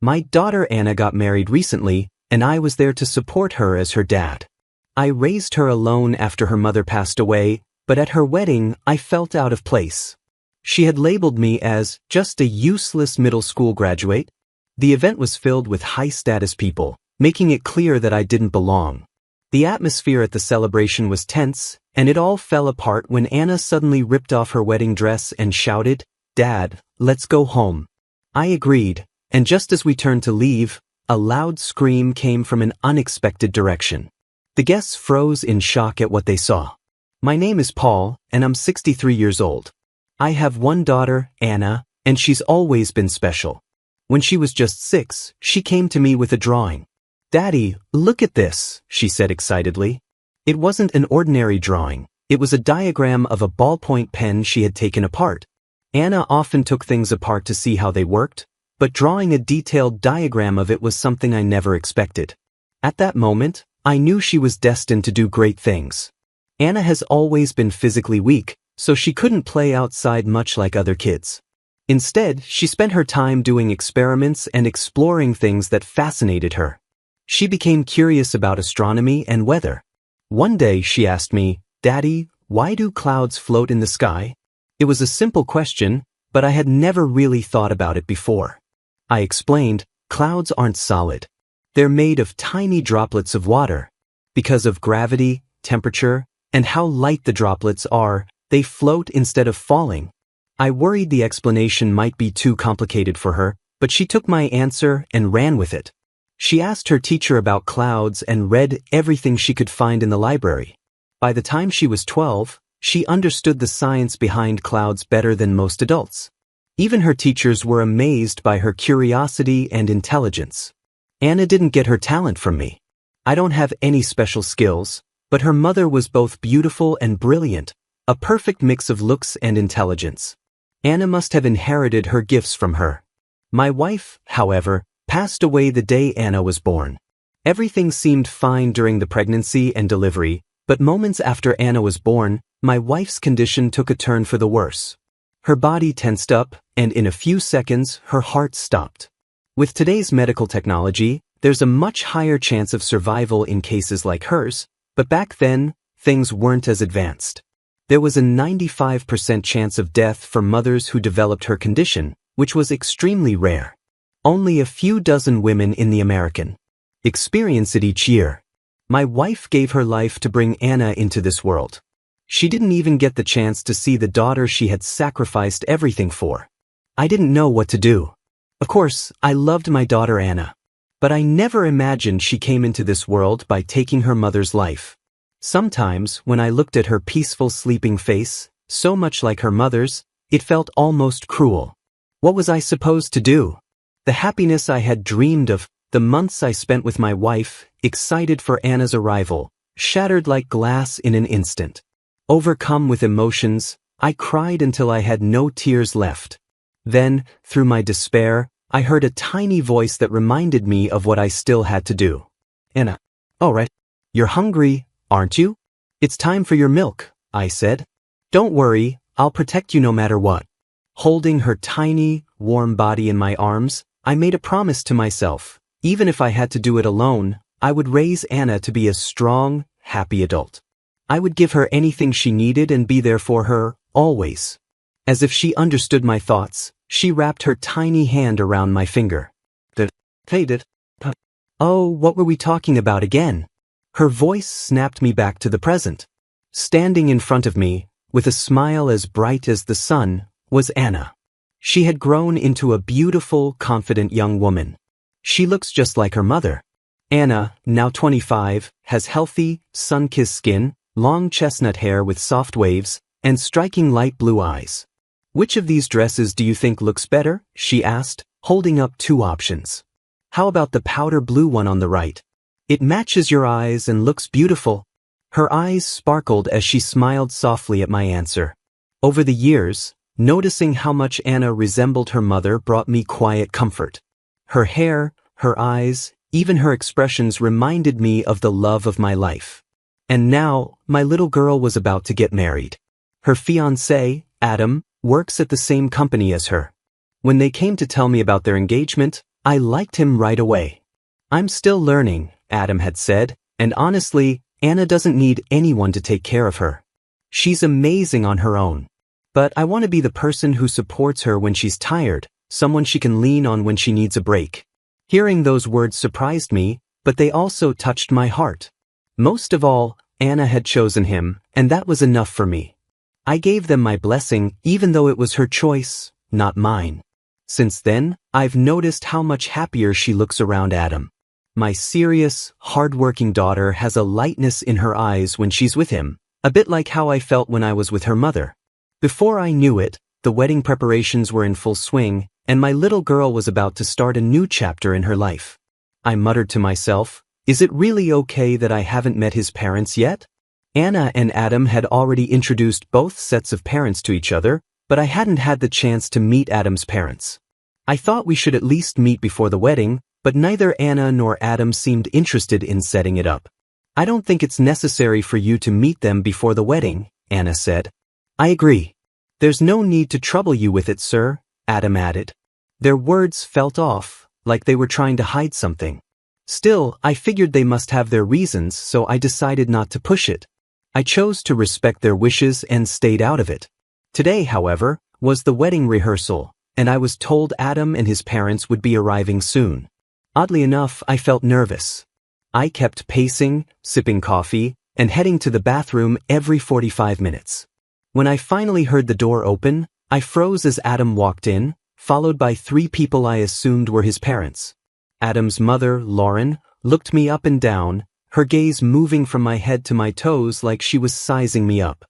My daughter Anna got married recently, and I was there to support her as her dad. I raised her alone after her mother passed away, but at her wedding I felt out of place. She had labeled me as just a useless middle school graduate. The event was filled with high-status people, making it clear that I didn't belong. The atmosphere at the celebration was tense, and it all fell apart when Anna suddenly ripped off her wedding dress and shouted, "Dad, let's go home." I agreed, and just as we turned to leave, a loud scream came from an unexpected direction. The guests froze in shock at what they saw. My name is Paul, and I'm 63 years old. I have one daughter, Anna, and she's always been special. When she was just 6, she came to me with a drawing. "Daddy, look at this," she said excitedly. It wasn't an ordinary drawing. It was a diagram of a ballpoint pen she had taken apart. Anna often took things apart to see how they worked, but drawing a detailed diagram of it was something I never expected. At that moment, I knew she was destined to do great things. Anna has always been physically weak, so she couldn't play outside much like other kids. Instead, she spent her time doing experiments and exploring things that fascinated her. She became curious about astronomy and weather. One day she asked me, "Daddy, why do clouds float in the sky?" It was a simple question, but I had never really thought about it before. I explained, clouds aren't solid. They're made of tiny droplets of water. Because of gravity, temperature, and how light the droplets are, they float instead of falling. I worried the explanation might be too complicated for her, but she took my answer and ran with it. She asked her teacher about clouds and read everything she could find in the library. By the time she was 12, she understood the science behind clouds better than most adults. Even her teachers were amazed by her curiosity and intelligence. Anna didn't get her talent from me. I don't have any special skills, but her mother was both beautiful and brilliant, a perfect mix of looks and intelligence. Anna must have inherited her gifts from her. My wife, however, passed away the day Anna was born. Everything seemed fine during the pregnancy and delivery, but moments after Anna was born, my wife's condition took a turn for the worse. Her body tensed up, and in a few seconds, her heart stopped. With today's medical technology, there's a much higher chance of survival in cases like hers, but back then, things weren't as advanced. There was a 95% chance of death for mothers who developed her condition, which was extremely rare. Only a few dozen women in the American experience it each year. My wife gave her life to bring Anna into this world. She didn't even get the chance to see the daughter she had sacrificed everything for. I didn't know what to do. Of course, I loved my daughter Anna, but I never imagined she came into this world by taking her mother's life. Sometimes, when I looked at her peaceful sleeping face, so much like her mother's, it felt almost cruel. What was I supposed to do? The happiness I had dreamed of, the months I spent with my wife, excited for Anna's arrival, shattered like glass in an instant. Overcome with emotions, I cried until I had no tears left. Then, through my despair, I heard a tiny voice that reminded me of what I still had to do. "Anna, all right. You're hungry, aren't you? It's time for your milk," I said. "Don't worry, I'll protect you no matter what." Holding her tiny, warm body in my arms, I made a promise to myself. Even if I had to do it alone, I would raise Anna to be a strong, happy adult. I would give her anything she needed and be there for her, always. As if she understood my thoughts, she wrapped her tiny hand around my finger. Oh, what were we talking about again? Her voice snapped me back to the present. Standing in front of me, with a smile as bright as the sun, was Anna. She had grown into a beautiful, confident young woman. She looks just like her mother. Anna, now 25, has healthy, sun-kissed skin, long chestnut hair with soft waves, and striking light blue eyes. "Which of these dresses do you think looks better?" she asked, holding up 2 options. "How about the powder blue one on the right? It matches your eyes and looks beautiful." Her eyes sparkled as she smiled softly at my answer. Over the years, noticing how much Anna resembled her mother brought me quiet comfort. Her hair, her eyes, even her expressions reminded me of the love of my life. And now, my little girl was about to get married. Her fiancé, Adam, works at the same company as her. When they came to tell me about their engagement, I liked him right away. I'm still learning, Adam had said, and honestly, Anna doesn't need anyone to take care of her. She's amazing on her own. But I want to be the person who supports her when she's tired, someone she can lean on when she needs a break. Hearing those words surprised me, but they also touched my heart. Most of all, Anna had chosen him, and that was enough for me. I gave them my blessing even though it was her choice, not mine. Since then, I've noticed how much happier she looks around Adam. My serious, hard-working daughter has a lightness in her eyes when she's with him, a bit like how I felt when I was with her mother. Before I knew it, the wedding preparations were in full swing, and my little girl was about to start a new chapter in her life. I muttered to myself, is it really okay that I haven't met his parents yet? Anna and Adam had already introduced both sets of parents to each other, but I hadn't had the chance to meet Adam's parents. I thought we should at least meet before the wedding, but neither Anna nor Adam seemed interested in setting it up. I don't think it's necessary for you to meet them before the wedding, Anna said. I agree. There's no need to trouble you with it, sir, Adam added. Their words felt off, like they were trying to hide something. Still, I figured they must have their reasons, so I decided not to push it. I chose to respect their wishes and stayed out of it. Today, however, was the wedding rehearsal, and I was told Adam and his parents would be arriving soon. Oddly enough, I felt nervous. I kept pacing, sipping coffee, and heading to the bathroom every 45 minutes. When I finally heard the door open, I froze as Adam walked in, followed by 3 people I assumed were his parents. Adam's mother, Lauren, looked me up and down, her gaze moving from my head to my toes like she was sizing me up.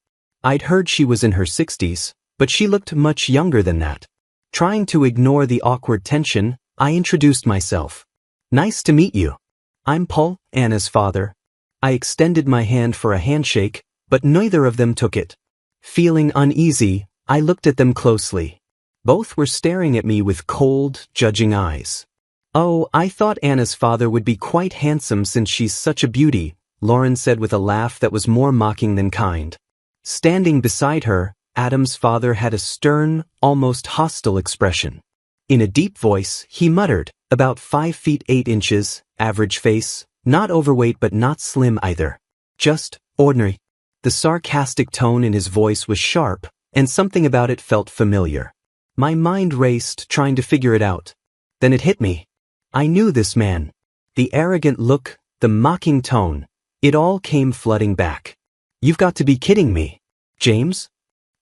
I'd heard she was in her 60s, but she looked much younger than that. Trying to ignore the awkward tension, I introduced myself. Nice to meet you. I'm Paul, Anna's father. I extended my hand for a handshake, but neither of them took it. Feeling uneasy, I looked at them closely. Both were staring at me with cold, judging eyes. Oh, I thought Anna's father would be quite handsome since she's such a beauty, Lauren said with a laugh that was more mocking than kind. Standing beside her, Adam's father had a stern, almost hostile expression. In a deep voice, he muttered, about 5 feet 8 inches, average face, not overweight but not slim either. Just ordinary. The sarcastic tone in his voice was sharp, and something about it felt familiar. My mind raced, trying to figure it out. Then it hit me. I knew this man. The arrogant look, the mocking tone, it all came flooding back. You've got to be kidding me. James?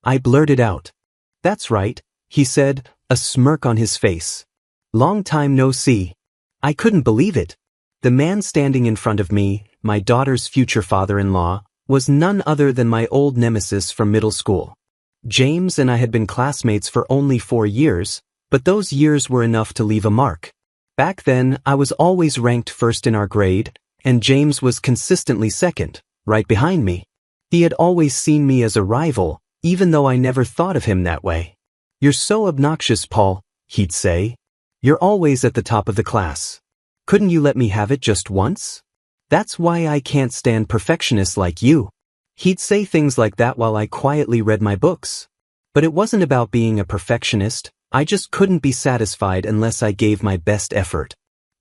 I blurted out. That's right, he said, a smirk on his face. Long time no see. I couldn't believe it. The man standing in front of me, my daughter's future father-in-law, was none other than my old nemesis from middle school. James and I had been classmates for only 4 years, but those years were enough to leave a mark. Back then, I was always ranked first in our grade, and James was consistently second, right behind me. He had always seen me as a rival, even though I never thought of him that way. You're so obnoxious, Paul, he'd say. You're always at the top of the class. Couldn't you let me have it just once? That's why I can't stand perfectionists like you. He'd say things like that while I quietly read my books. But it wasn't about being a perfectionist. I just couldn't be satisfied unless I gave my best effort.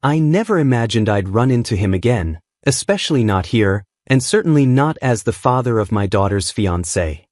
I never imagined I'd run into him again, especially not here, and certainly not as the father of my daughter's fiancé.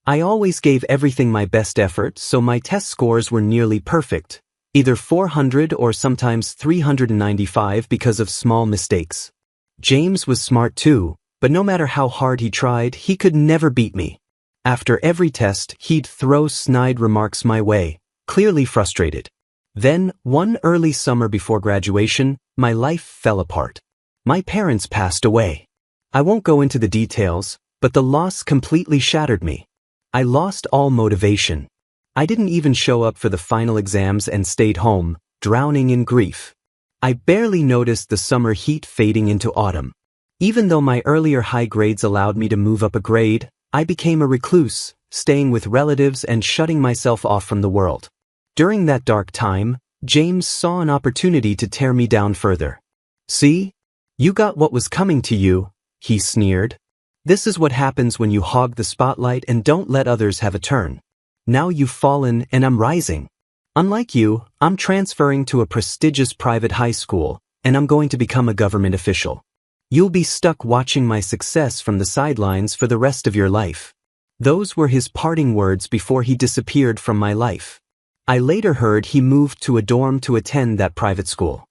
I always gave everything my best effort, so my test scores were nearly perfect, either 400 or sometimes 395 because of small mistakes. James was smart too, but no matter how hard he tried, he could never beat me. After every test, he'd throw snide remarks my way, clearly frustrated. Then, one early summer before graduation, my life fell apart. My parents passed away. I won't go into the details, but the loss completely shattered me. I lost all motivation. I didn't even show up for the final exams and stayed home, drowning in grief. I barely noticed the summer heat fading into autumn. Even though my earlier high grades allowed me to move up a grade, I became a recluse, staying with relatives and shutting myself off from the world. During that dark time, James saw an opportunity to tear me down further. See? You got what was coming to you, he sneered. This is what happens when you hog the spotlight and don't let others have a turn. Now you've fallen and I'm rising. Unlike you, I'm transferring to a prestigious private high school, and I'm going to become a government official. You'll be stuck watching my success from the sidelines for the rest of your life. Those were his parting words before he disappeared from my life. I later heard he moved to a dorm to attend that private school.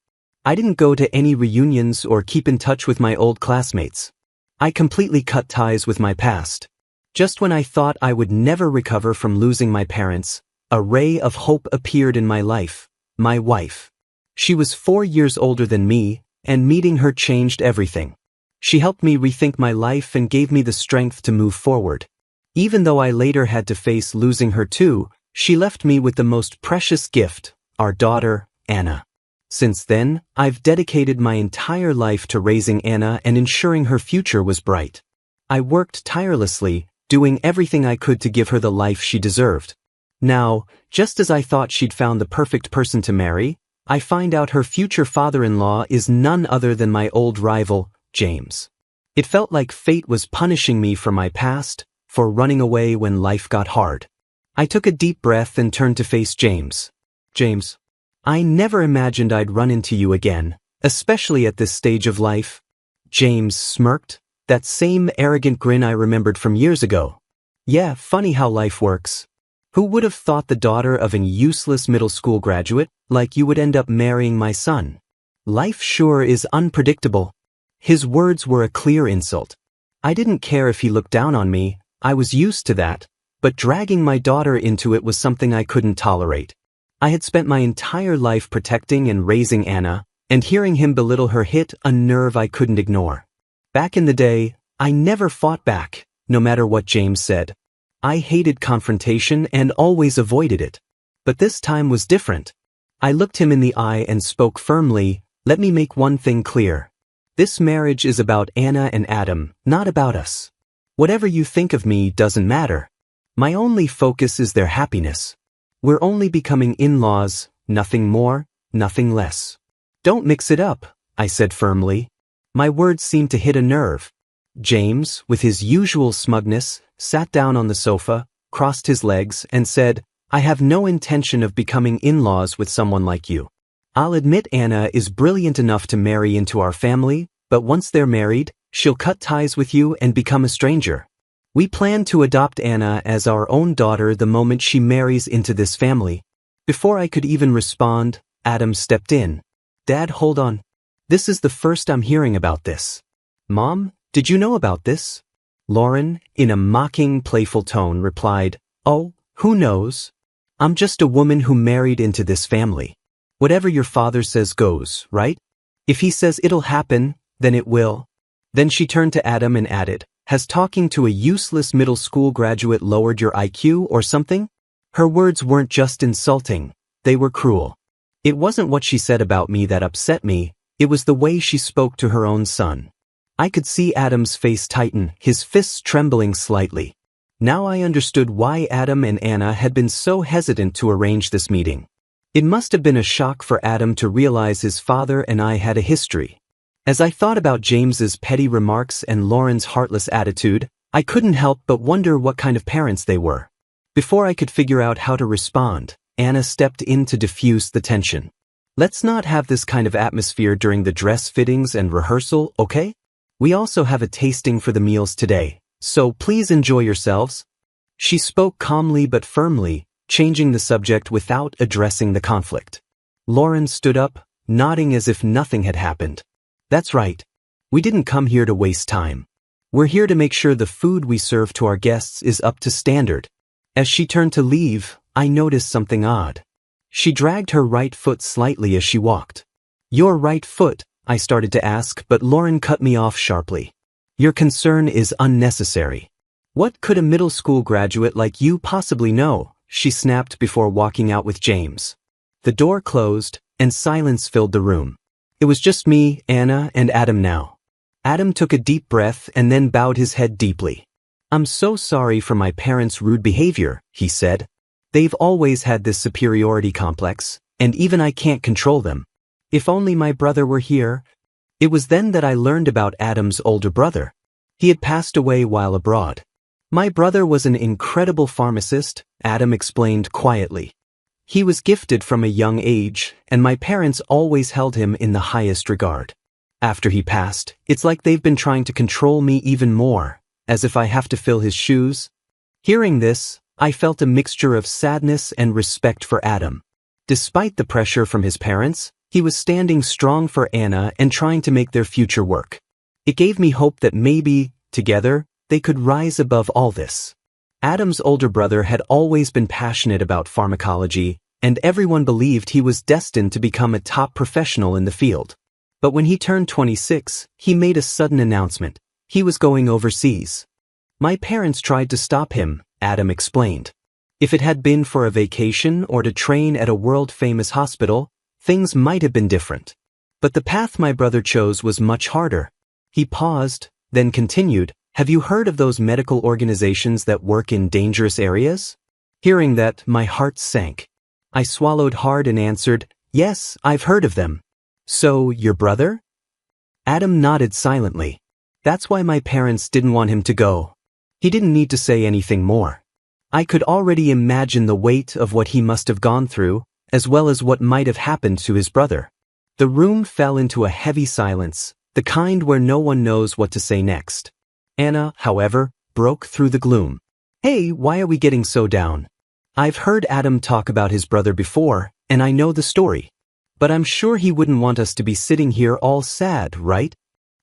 I didn't go to any reunions or keep in touch with my old classmates. I completely cut ties with my past. Just when I thought I would never recover from losing my parents, a ray of hope appeared in my life, my wife. She was 4 years older than me, and meeting her changed everything. She helped me rethink my life and gave me the strength to move forward. Even though I later had to face losing her too, she left me with the most precious gift, our daughter, Anna. Since then, I've dedicated my entire life to raising Anna and ensuring her future was bright. I worked tirelessly, doing everything I could to give her the life she deserved. Now, just as I thought she'd found the perfect person to marry, I find out her future father-in-law is none other than my old rival, James. It felt like fate was punishing me for my past, for running away when life got hard. I took a deep breath and turned to face James. James, I never imagined I'd run into you again, especially at this stage of life. James smirked, that same arrogant grin I remembered from years ago. Yeah, funny how life works. Who would have thought the daughter of an useless middle school graduate like you would end up marrying my son? Life sure is unpredictable. His words were a clear insult. I didn't care if he looked down on me, I was used to that, but dragging my daughter into it was something I couldn't tolerate. I had spent my entire life protecting and raising Anna, and hearing him belittle her hit a nerve I couldn't ignore. Back in the day, I never fought back, no matter what James said. I hated confrontation and always avoided it. But this time was different. I looked him in the eye and spoke firmly, let me make one thing clear. This marriage is about Anna and Adam, not about us. Whatever you think of me doesn't matter. My only focus is their happiness. We're only becoming in-laws, nothing more, nothing less. Don't mix it up, I said firmly. My words seemed to hit a nerve. James, with his usual smugness, sat down on the sofa, crossed his legs, and said, I have no intention of becoming in-laws with someone like you. I'll admit Anna is brilliant enough to marry into our family, but once they're married, she'll cut ties with you and become a stranger. We plan to adopt Anna as our own daughter the moment she marries into this family. Before I could even respond, Adam stepped in. Dad, hold on. This is the first I'm hearing about this. Mom, did you know about this? Lauren, in a mocking, playful tone, replied, Oh, who knows? I'm just a woman who married into this family. Whatever your father says goes, right? If he says it'll happen, then it will. Then she turned to Adam and added, Has talking to a useless middle school graduate lowered your IQ or something? Her words weren't just insulting, they were cruel. It wasn't what she said about me that upset me, it was the way she spoke to her own son. I could see Adam's face tighten, his fists trembling slightly. Now I understood why Adam and Anna had been so hesitant to arrange this meeting. It must have been a shock for Adam to realize his father and I had a history. As I thought about James's petty remarks and Lauren's heartless attitude, I couldn't help but wonder what kind of parents they were. Before I could figure out how to respond, Anna stepped in to diffuse the tension. Let's not have this kind of atmosphere during the dress fittings and rehearsal, okay? We also have a tasting for the meals today, so please enjoy yourselves. She spoke calmly but firmly, changing the subject without addressing the conflict. Lauren stood up, nodding as if nothing had happened. That's right. We didn't come here to waste time. We're here to make sure the food we serve to our guests is up to standard. As she turned to leave, I noticed something odd. She dragged her right foot slightly as she walked. Your right foot, I started to ask, but Lauren cut me off sharply. Your concern is unnecessary. What could a middle school graduate like you possibly know? She snapped before walking out with James. The door closed, and silence filled the room. It was just me, Anna, and Adam now. Adam took a deep breath and then bowed his head deeply. I'm so sorry for my parents' rude behavior, he said. They've always had this superiority complex, and even I can't control them. If only my brother were here. It was then that I learned about Adam's older brother. He had passed away while abroad. My brother was an incredible pharmacist, Adam explained quietly. He was gifted from a young age, and my parents always held him in the highest regard. After he passed, it's like they've been trying to control me even more, as if I have to fill his shoes. Hearing this, I felt a mixture of sadness and respect for Adam. Despite the pressure from his parents, he was standing strong for Anna and trying to make their future work. It gave me hope that maybe, together, they could rise above all this. Adam's older brother had always been passionate about pharmacology, and everyone believed he was destined to become a top professional in the field. But when he turned 26, he made a sudden announcement. He was going overseas. My parents tried to stop him, Adam explained. If it had been for a vacation or to train at a world-famous hospital, things might have been different. But the path my brother chose was much harder. He paused, then continued, "Have you heard of those medical organizations that work in dangerous areas?" Hearing that, my heart sank. I swallowed hard and answered, "Yes, I've heard of them." "So, your brother?" Adam nodded silently. That's why my parents didn't want him to go. He didn't need to say anything more. I could already imagine the weight of what he must have gone through, as well as what might have happened to his brother. The room fell into a heavy silence, the kind where no one knows what to say next. Anna, however, broke through the gloom. "Hey, why are we getting so down? I've heard Adam talk about his brother before, and I know the story. But I'm sure he wouldn't want us to be sitting here all sad, right?"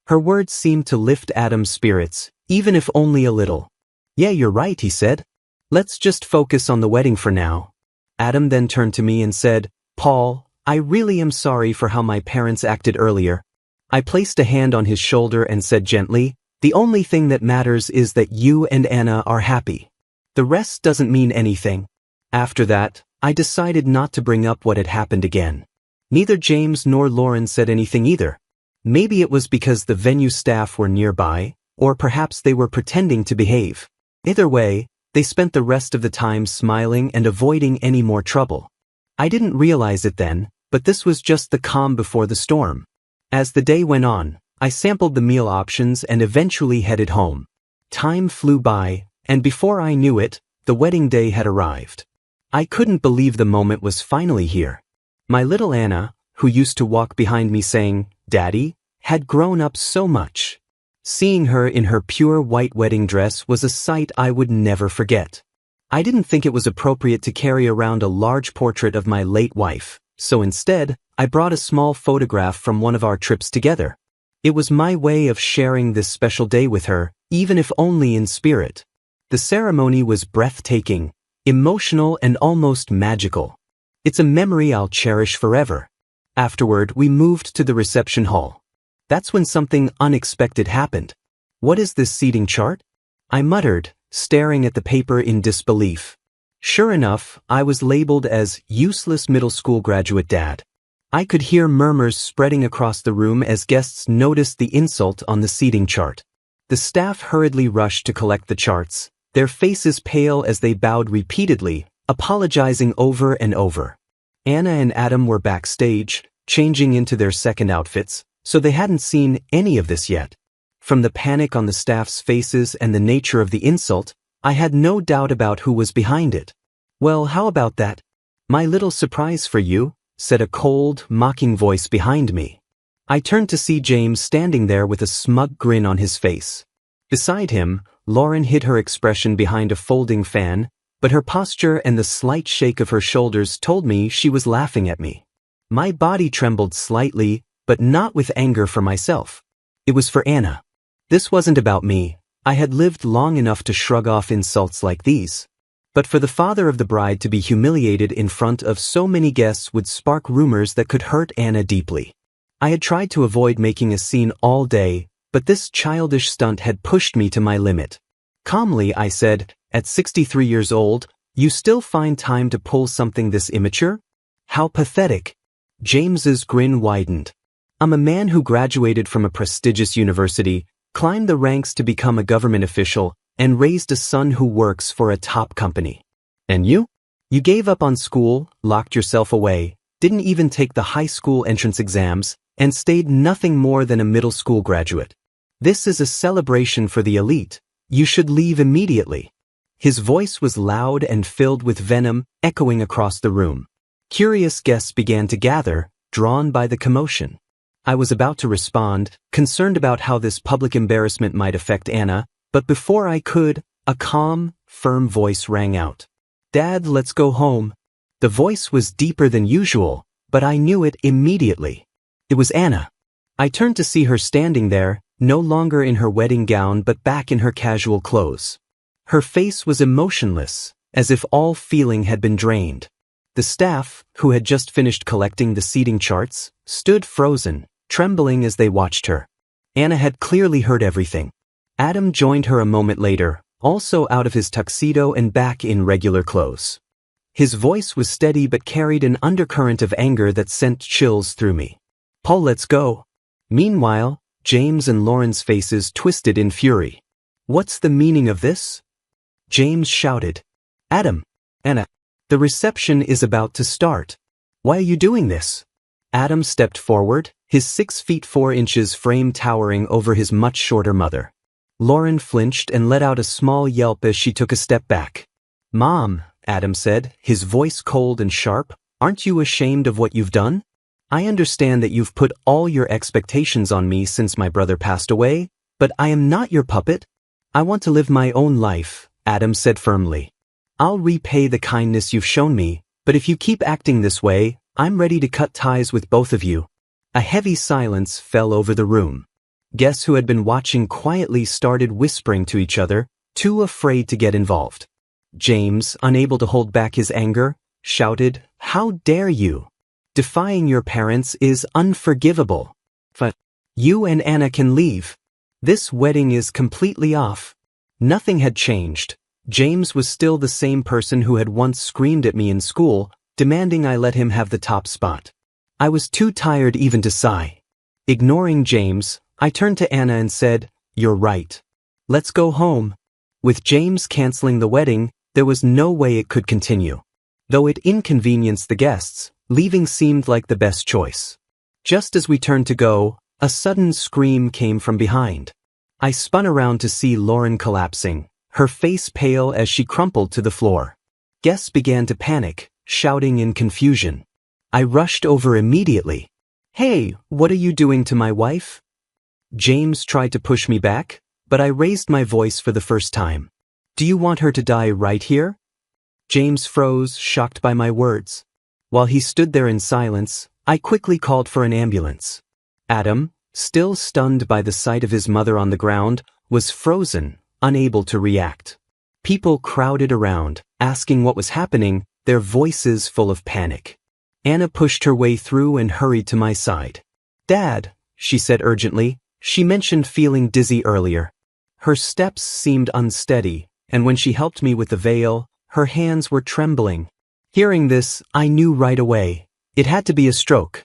Her words seemed to lift Adam's spirits, even if only a little. "Yeah, you're right," he said. "Let's just focus on the wedding for now." Adam then turned to me and said, "Paul, I really am sorry for how my parents acted earlier." I placed a hand on his shoulder and said gently, "The only thing that matters is that you and Anna are happy. The rest doesn't mean anything." After that, I decided not to bring up what had happened again. Neither James nor Lauren said anything either. Maybe it was because the venue staff were nearby, or perhaps they were pretending to behave. Either way, they spent the rest of the time smiling and avoiding any more trouble. I didn't realize it then, but this was just the calm before the storm. As the day went on, I sampled the meal options and eventually headed home. Time flew by, and before I knew it, the wedding day had arrived. I couldn't believe the moment was finally here. My little Anna, who used to walk behind me saying, "Daddy," had grown up so much. Seeing her in her pure white wedding dress was a sight I would never forget. I didn't think it was appropriate to carry around a large portrait of my late wife, so instead, I brought a small photograph from one of our trips together. It was my way of sharing this special day with her, even if only in spirit. The ceremony was breathtaking, emotional, and almost magical. It's a memory I'll cherish forever. Afterward, we moved to the reception hall. That's when something unexpected happened. "What is this seating chart?" I muttered, staring at the paper in disbelief. Sure enough, I was labeled as useless middle school graduate dad. I could hear murmurs spreading across the room as guests noticed the insult on the seating chart. The staff hurriedly rushed to collect the charts, their faces pale as they bowed repeatedly, apologizing over and over. Anna and Adam were backstage, changing into their second outfits, so they hadn't seen any of this yet. From the panic on the staff's faces and the nature of the insult, I had no doubt about who was behind it. "Well, how about that? My little surprise for you," said a cold, mocking voice behind me. I turned to see James standing there with a smug grin on his face. Beside him, Lauren hid her expression behind a folding fan, but her posture and the slight shake of her shoulders told me she was laughing at me. My body trembled slightly, but not with anger for myself. It was for Anna. This wasn't about me. I had lived long enough to shrug off insults like these. But for the father of the bride to be humiliated in front of so many guests would spark rumors that could hurt Anna deeply. I had tried to avoid making a scene all day, but this childish stunt had pushed me to my limit. Calmly, I said, "At 63 years old, you still find time to pull something this immature? How pathetic." James's grin widened. "I'm a man who graduated from a prestigious university, climbed the ranks to become a government official, and raised a son who works for a top company. And you? You gave up on school, locked yourself away, didn't even take the high school entrance exams, and stayed nothing more than a middle school graduate. This is a celebration for the elite. You should leave immediately." His voice was loud and filled with venom, echoing across the room. Curious guests began to gather, drawn by the commotion. I was about to respond, concerned about how this public embarrassment might affect Anna, but before I could, a calm, firm voice rang out. "Dad, let's go home." The voice was deeper than usual, but I knew it immediately. It was Anna. I turned to see her standing there, no longer in her wedding gown but back in her casual clothes. Her face was emotionless, as if all feeling had been drained. The staff, who had just finished collecting the seating charts, stood frozen, trembling as they watched her. Anna had clearly heard everything. Adam joined her a moment later, also out of his tuxedo and back in regular clothes. His voice was steady but carried an undercurrent of anger that sent chills through me. "Paul, let's go." Meanwhile, James and Lauren's faces twisted in fury. "What's the meaning of this?" James shouted. "Adam, Anna, the reception is about to start. Why are you doing this?" Adam stepped forward, his 6 feet 4 inches frame towering over his much shorter mother. Lauren flinched and let out a small yelp as she took a step back. "Mom," Adam said, his voice cold and sharp, "aren't you ashamed of what you've done? I understand that you've put all your expectations on me since my brother passed away, but I am not your puppet. I want to live my own life," Adam said firmly. "I'll repay the kindness you've shown me, but if you keep acting this way, I'm ready to cut ties with both of you." A heavy silence fell over the room. Guests who had been watching quietly started whispering to each other, too afraid to get involved. James, unable to hold back his anger, shouted, "How dare you? Defying your parents is unforgivable. But you and Anna can leave. This wedding is completely off." Nothing had changed. James was still the same person who had once screamed at me in school, demanding I let him have the top spot. I was too tired even to sigh. Ignoring James, I turned to Anna and said, "You're right. Let's go home." With James canceling the wedding, there was no way it could continue. Though it inconvenienced the guests, leaving seemed like the best choice. Just as we turned to go, a sudden scream came from behind. I spun around to see Lauren collapsing, her face pale as she crumpled to the floor. Guests began to panic, shouting in confusion. I rushed over immediately. "Hey, what are you doing to my wife?" James tried to push me back, but I raised my voice for the first time. "Do you want her to die right here?" James froze, shocked by my words. While he stood there in silence, I quickly called for an ambulance. Adam, still stunned by the sight of his mother on the ground, was frozen, unable to react. People crowded around, asking what was happening, their voices full of panic. Anna pushed her way through and hurried to my side. "Dad," she said urgently. She mentioned feeling dizzy earlier. Her steps seemed unsteady, and when she helped me with the veil, her hands were trembling. Hearing this, I knew right away. It had to be a stroke.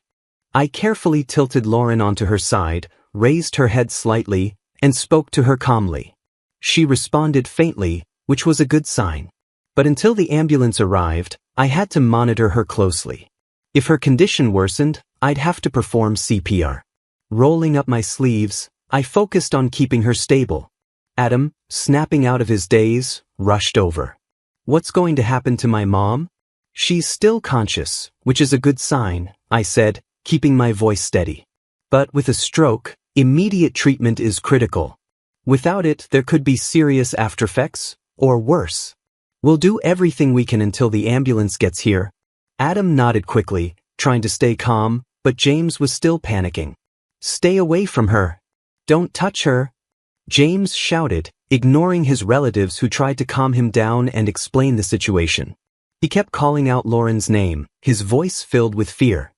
I carefully tilted Lauren onto her side, raised her head slightly, and spoke to her calmly. She responded faintly, which was a good sign. But until the ambulance arrived, I had to monitor her closely. If her condition worsened, I'd have to perform CPR. Rolling up my sleeves, I focused on keeping her stable. Adam, snapping out of his daze, rushed over. "What's going to happen to my mom?" "She's still conscious, which is a good sign," I said, keeping my voice steady. "But with a stroke, immediate treatment is critical. Without it, there could be serious aftereffects, or worse. We'll do everything we can until the ambulance gets here." Adam nodded quickly, trying to stay calm, but James was still panicking. "Stay away from her. Don't touch her," James shouted, ignoring his relatives who tried to calm him down and explain the situation. He kept calling out Lauren's name, his voice filled with fear.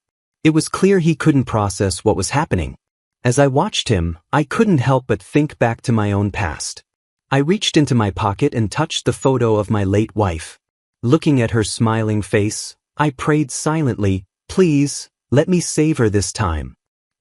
It was clear he couldn't process what was happening. As I watched him, I couldn't help but think back to my own past. I reached into my pocket and touched the photo of my late wife. Looking at her smiling face, I prayed silently, "Please, let me save her this time.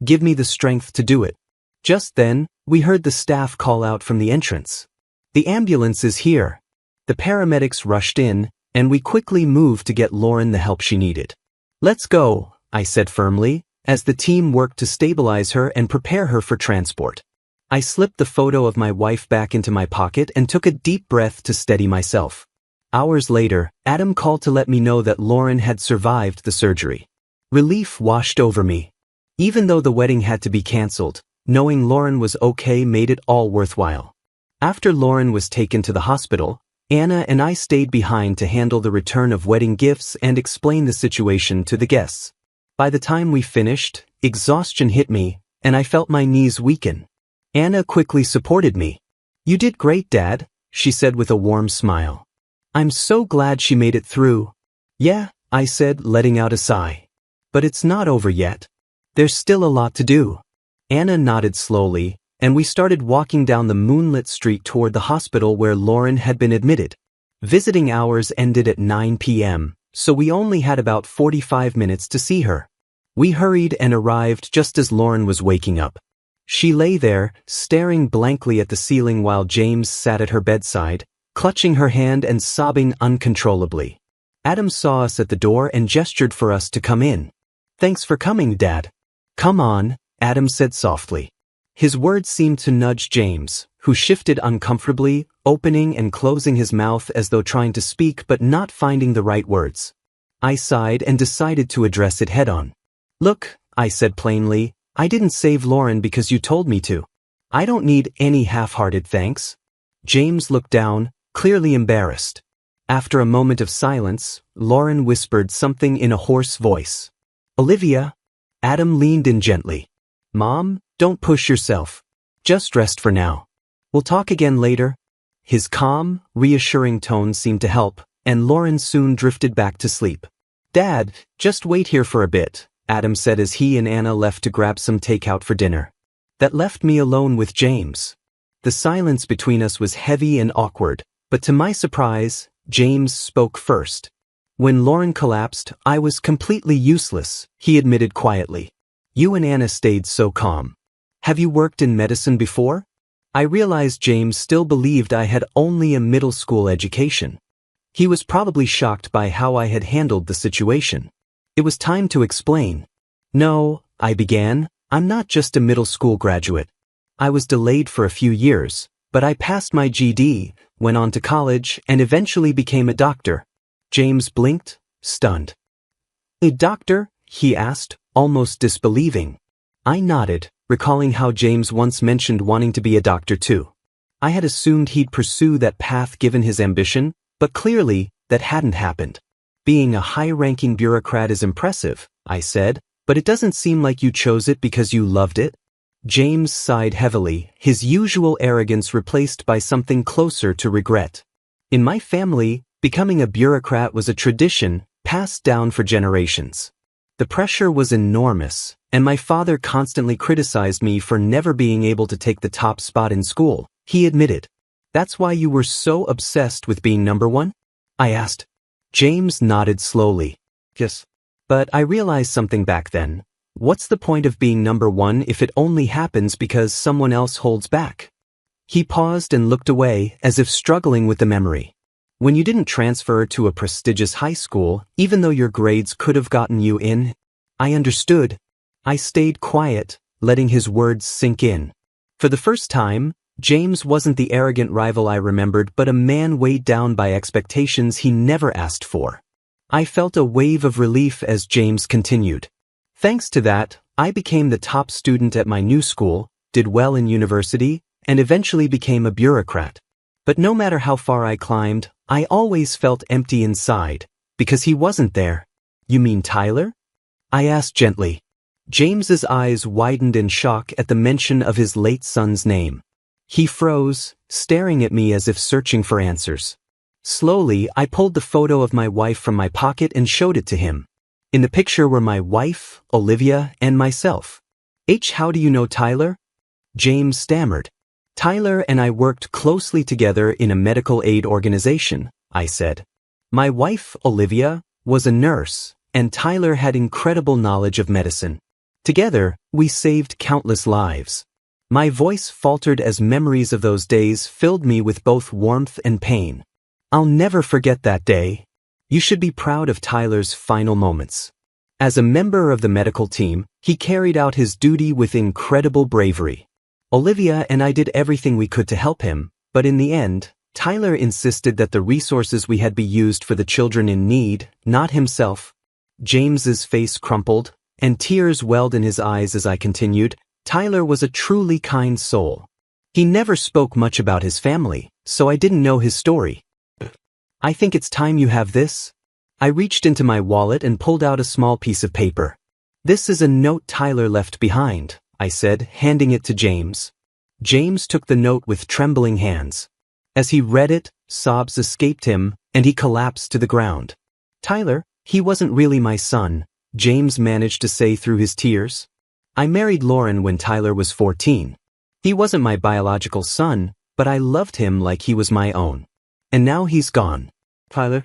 Give me the strength to do it." Just then, we heard the staff call out from the entrance. "The ambulance is here." The paramedics rushed in, and we quickly moved to get Lauren the help she needed. "Let's go," I said firmly, as the team worked to stabilize her and prepare her for transport. I slipped the photo of my wife back into my pocket and took a deep breath to steady myself. Hours later, Adam called to let me know that Lauren had survived the surgery. Relief washed over me. Even though the wedding had to be canceled, knowing Lauren was okay made it all worthwhile. After Lauren was taken to the hospital, Anna and I stayed behind to handle the return of wedding gifts and explain the situation to the guests. By the time we finished, exhaustion hit me, and I felt my knees weaken. Anna quickly supported me. "You did great, Dad," she said with a warm smile. "I'm so glad she made it through." "Yeah," I said, letting out a sigh. "But it's not over yet. There's still a lot to do." Anna nodded slowly, and we started walking down the moonlit street toward the hospital where Lauren had been admitted. Visiting hours ended at 9 p.m., so we only had about 45 minutes to see her. We hurried and arrived just as Lauren was waking up. She lay there, staring blankly at the ceiling while James sat at her bedside, clutching her hand and sobbing uncontrollably. Adam saw us at the door and gestured for us to come in. "Thanks for coming, Dad." "Come on," Adam said softly. His words seemed to nudge James, who shifted uncomfortably, opening and closing his mouth as though trying to speak but not finding the right words. I sighed and decided to address it head-on. "Look," I said plainly, "I didn't save Lauren because you told me to. I don't need any half-hearted thanks." James looked down, clearly embarrassed. After a moment of silence, Lauren whispered something in a hoarse voice. "Olivia." Adam leaned in gently. "Mom, don't push yourself. Just rest for now. We'll talk again later." His calm, reassuring tone seemed to help, and Lauren soon drifted back to sleep. "Dad, just wait here for a bit," Adam said as he and Anna left to grab some takeout for dinner. That left me alone with James. The silence between us was heavy and awkward, but to my surprise, James spoke first. "When Lauren collapsed, I was completely useless," he admitted quietly. "You and Anna stayed so calm. Have you worked in medicine before?" I realized James still believed I had only a middle school education. He was probably shocked by how I had handled the situation. It was time to explain. "No," I began, "I'm not just a middle school graduate. I was delayed for a few years, but I passed my GED, went on to college, and eventually became a doctor." James blinked, stunned. "A doctor?" he asked, almost disbelieving. I nodded, recalling how James once mentioned wanting to be a doctor too. I had assumed he'd pursue that path given his ambition, but clearly, that hadn't happened. "Being a high-ranking bureaucrat is impressive," I said, "but it doesn't seem like you chose it because you loved it." James sighed heavily, his usual arrogance replaced by something closer to regret. "In my family, becoming a bureaucrat was a tradition passed down for generations. The pressure was enormous, and my father constantly criticized me for never being able to take the top spot in school," he admitted. "That's why you were so obsessed with being number one?" I asked. James nodded slowly. "Yes. But I realized something back then. What's the point of being number one if it only happens because someone else holds back?" He paused and looked away, as if struggling with the memory. "When you didn't transfer to a prestigious high school, even though your grades could have gotten you in?" I understood. I stayed quiet, letting his words sink in. For the first time, James wasn't the arrogant rival I remembered, but a man weighed down by expectations he never asked for. I felt a wave of relief as James continued. "Thanks to that, I became the top student at my new school, did well in university, and eventually became a bureaucrat. But no matter how far I climbed, I always felt empty inside, because he wasn't there." "You mean Tyler?" I asked gently. James's eyes widened in shock at the mention of his late son's name. He froze, staring at me as if searching for answers. Slowly, I pulled the photo of my wife from my pocket and showed it to him. In the picture were my wife, Olivia, and myself. "How do you know Tyler?" James stammered. "Tyler and I worked closely together in a medical aid organization," I said. "My wife, Olivia, was a nurse, and Tyler had incredible knowledge of medicine. Together, we saved countless lives." My voice faltered as memories of those days filled me with both warmth and pain. I'll never forget that day. You should be proud of Tyler's final moments. As a member of the medical team, he carried out his duty with incredible bravery. Olivia and I did everything we could to help him, but in the end, Tyler insisted that the resources we had be used for the children in need, not himself. James's face crumpled, and tears welled in his eyes as I continued. Tyler was a truly kind soul. He never spoke much about his family, so I didn't know his story. I think it's time you have this. I reached into my wallet and pulled out a small piece of paper. This is a note Tyler left behind, I said, handing it to James. James took the note with trembling hands. As he read it, sobs escaped him, and he collapsed to the ground. Tyler, he wasn't really my son, James managed to say through his tears. I married Lauren when Tyler was 14. He wasn't my biological son, but I loved him like he was my own. And now he's gone. Tyler?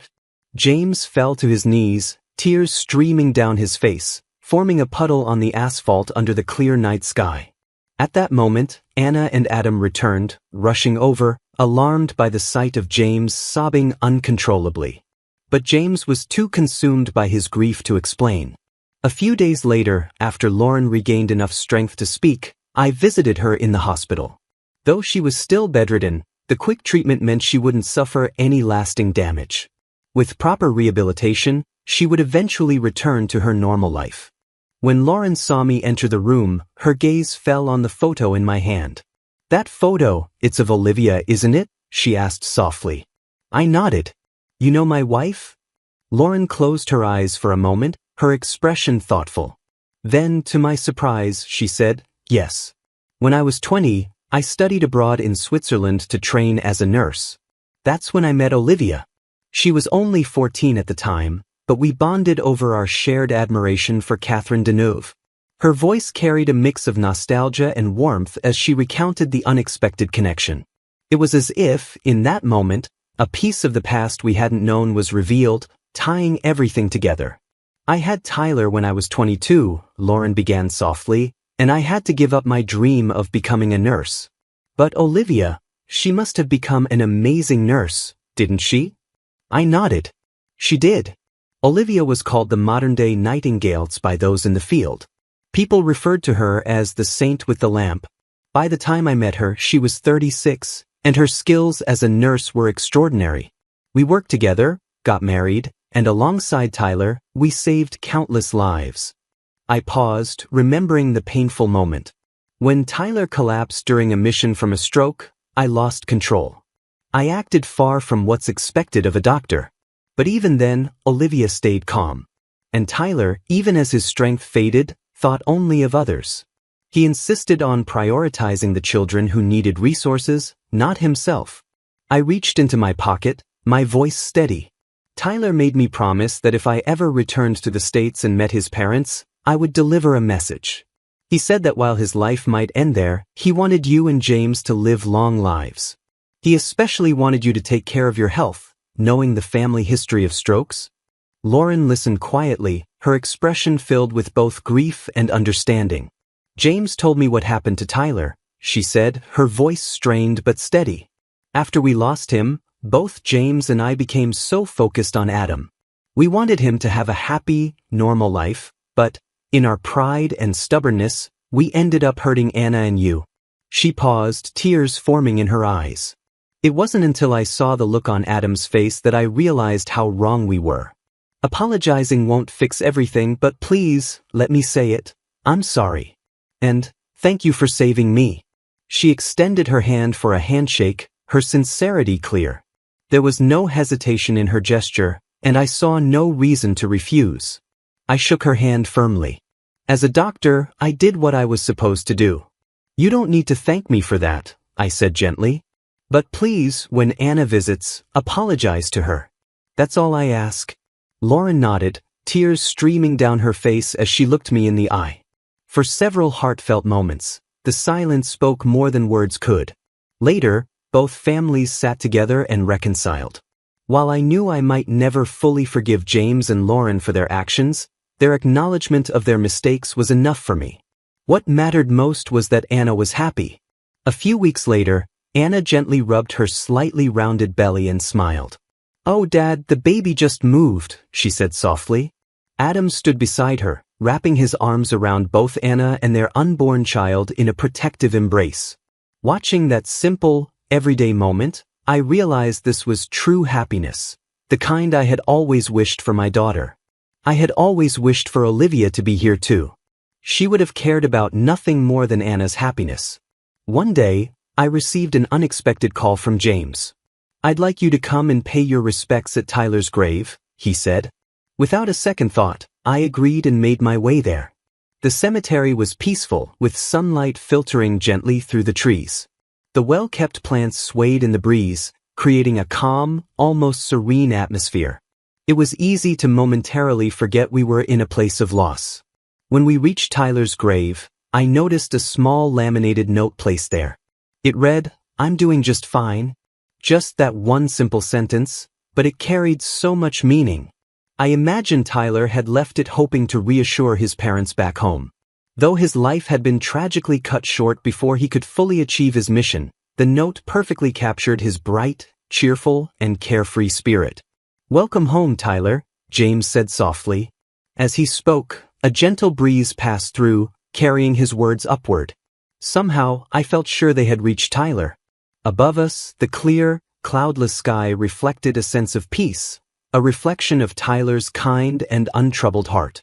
James fell to his knees, tears streaming down his face, forming a puddle on the asphalt under the clear night sky. At that moment, Anna and Adam returned, rushing over, alarmed by the sight of James sobbing uncontrollably. But James was too consumed by his grief to explain. A few days later, after Lauren regained enough strength to speak, I visited her in the hospital. Though she was still bedridden, the quick treatment meant she wouldn't suffer any lasting damage. With proper rehabilitation, she would eventually return to her normal life. When Lauren saw me enter the room, her gaze fell on the photo in my hand. That photo, it's of Olivia, isn't it? She asked softly. I nodded. You know my wife? Lauren closed her eyes for a moment, her expression thoughtful. Then, to my surprise, she said, yes. When I was 20, I studied abroad in Switzerland to train as a nurse. That's when I met Olivia. She was only 14 at the time, but we bonded over our shared admiration for Catherine Deneuve. Her voice carried a mix of nostalgia and warmth as she recounted the unexpected connection. It was as if, in that moment, a piece of the past we hadn't known was revealed, tying everything together. I had Tyler when I was 22, Lauren began softly, and I had to give up my dream of becoming a nurse. But Olivia, she must have become an amazing nurse, didn't she? I nodded. She did. Olivia was called the modern-day Nightingale by those in the field. People referred to her as the saint with the lamp. By the time I met her, she was 36, and her skills as a nurse were extraordinary. We worked together, got married, and alongside Tyler, we saved countless lives. I paused, remembering the painful moment. When Tyler collapsed during a mission from a stroke, I lost control. I acted far from what's expected of a doctor. But even then, Olivia stayed calm. And Tyler, even as his strength faded, thought only of others. He insisted on prioritizing the children who needed resources, not himself. I reached into my pocket, my voice steady. Tyler made me promise that if I ever returned to the States and met his parents, I would deliver a message. He said that while his life might end there, he wanted you and James to live long lives. He especially wanted you to take care of your health, knowing the family history of strokes. Lauren listened quietly, her expression filled with both grief and understanding. James told me what happened to Tyler, she said, her voice strained but steady. After we lost him, both James and I became so focused on Adam. We wanted him to have a happy, normal life, but, in our pride and stubbornness, we ended up hurting Anna and you. She paused, tears forming in her eyes. It wasn't until I saw the look on Adam's face that I realized how wrong we were. Apologizing won't fix everything, but please, let me say it. I'm sorry. And, thank you for saving me. She extended her hand for a handshake, her sincerity clear. There was no hesitation in her gesture, and I saw no reason to refuse. I shook her hand firmly. As a doctor, I did what I was supposed to do. You don't need to thank me for that, I said gently. But please, when Anna visits, apologize to her. That's all I ask. Lauren nodded, tears streaming down her face as she looked me in the eye. For several heartfelt moments, the silence spoke more than words could. Later, both families sat together and reconciled. While I knew I might never fully forgive James and Lauren for their actions, their acknowledgement of their mistakes was enough for me. What mattered most was that Anna was happy. A few weeks later, Anna gently rubbed her slightly rounded belly and smiled. "Oh, Dad, the baby just moved," she said softly. Adam stood beside her, wrapping his arms around both Anna and their unborn child in a protective embrace. Watching that simple, everyday moment, I realized this was true happiness, the kind I had always wished for my daughter. I had always wished for Olivia to be here too. She would have cared about nothing more than Anna's happiness. One day, I received an unexpected call from James. "I'd like you to come and pay your respects at Tyler's grave," he said. Without a second thought, I agreed and made my way there. The cemetery was peaceful, with sunlight filtering gently through the trees. The well-kept plants swayed in the breeze, creating a calm, almost serene atmosphere. It was easy to momentarily forget we were in a place of loss. When we reached Tyler's grave, I noticed a small laminated note placed there. It read, "I'm doing just fine." Just that one simple sentence, but it carried so much meaning. I imagine Tyler had left it hoping to reassure his parents back home. Though his life had been tragically cut short before he could fully achieve his mission, the note perfectly captured his bright, cheerful, and carefree spirit. "Welcome home, Tyler," James said softly. As he spoke, a gentle breeze passed through, carrying his words upward. Somehow, I felt sure they had reached Tyler. Above us, the clear, cloudless sky reflected a sense of peace, a reflection of Tyler's kind and untroubled heart.